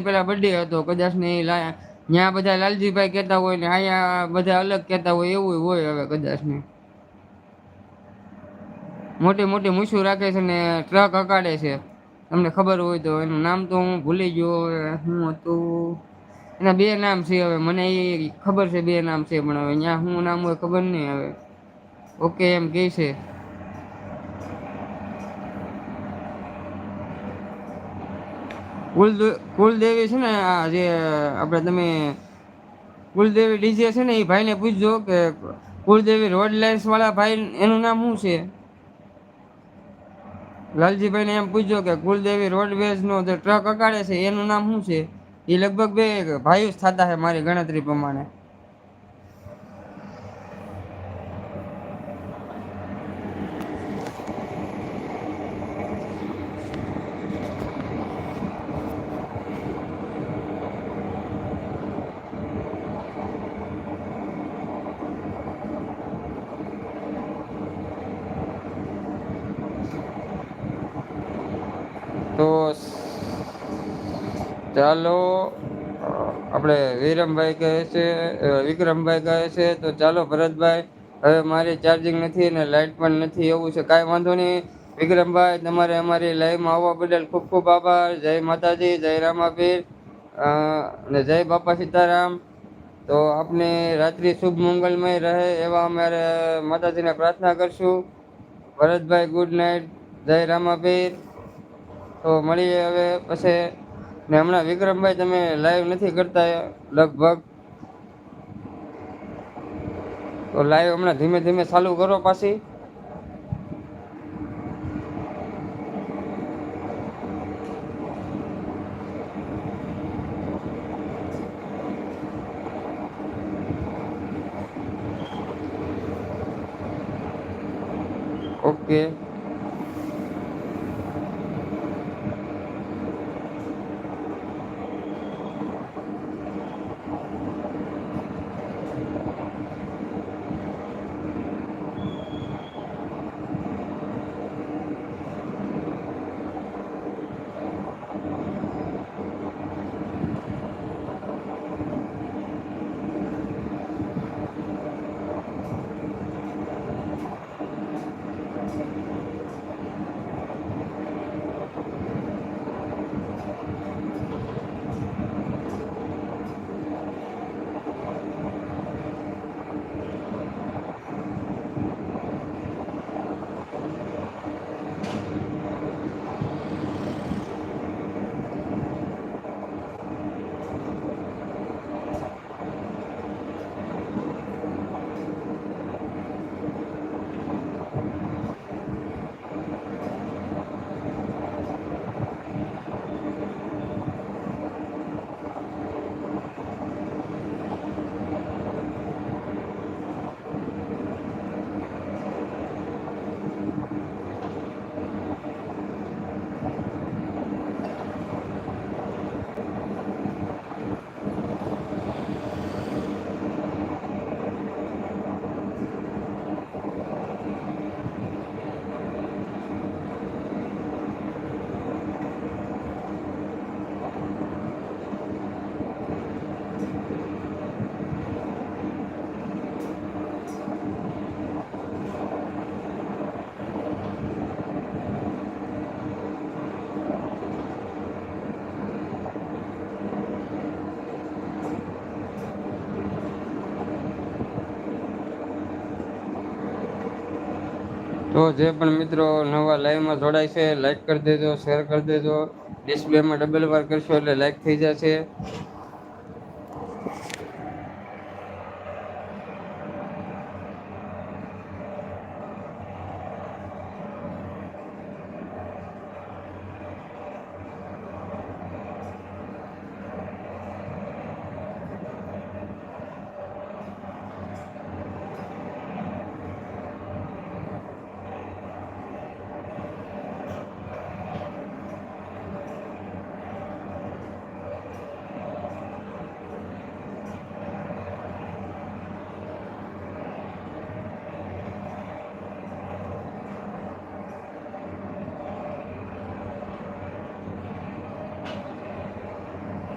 પેલા બર્થડે હતો કદાચ ને ત્યાં બધા લાલજીભાઈ કહેતા હોય ને અહીંયા બધા અલગ કહેતા હોય એવું હોય હવે કદાચ ને મોટી મોટી મૂછું રાખે છે ને ટ્રક હકાડે છે તમને ખબર હોય તો એનું નામ તો હું ભૂલી ગયો શું હતું એના બે નામ છે હવે મને એ ખબર છે બે નામ છે પણ હવે ત્યાં શું નામ હોય ખબર નહીં હવે ઓકે એમ કે છે કુલદેવી છે ને આ જે આપણે તમે કુલદેવી ડીજે છે ને એ ભાઈને પૂછજો કે કુલદેવી રોડ લાઇન્સ વાળા ભાઈ એનું નામ શું છે લાલજીભાઈને એમ પૂછજો કે કુલદેવી રોડવેઝ નો જે ટ્રક અકાળે છે એનું નામ શું છે એ લગભગ બે ભાઈઓ જ થતા છે મારી ગણતરી પ્રમાણે તો ચાલો આપણે વિરમભાઈ કહે છે વિક્રમભાઈ કહે છે તો ચાલો ભરતભાઈ હવે મારી ચાર્જિંગ નથી અને લાઇટ પણ નથી એવું છે કાંઈ વાંધો નહીં વિક્રમભાઈ તમારે અમારી લાઈવમાં આવવા બદલ ખૂબ ખૂબ આભાર જય માતાજી જય રામાપીર અને જય બાપા સીતારામ તો આપને રાત્રિ શુભ મંગલમય રહે એવા અમારે માતાજીને પ્રાર્થના કરશું ભરતભાઈ ગુડ નાઇટ જય રામાપીર તો મળીએ હવે પછી ને હમણાં વિક્રમભાઈ તમે લાઈવ નથી કરતા લગભગ તો લાઈવ હમણાં ધીમે ધીમે ચાલુ કરો પાછી ઓકે તો જે પણ મિત્રો નવા લાઈવમાં જોડાય છે લાઈક કરી દેજો શેર કરી દેજો ડિસ્પ્લેમાં ડબલ વાર કરશો એટલે લાઈક થઈ જશે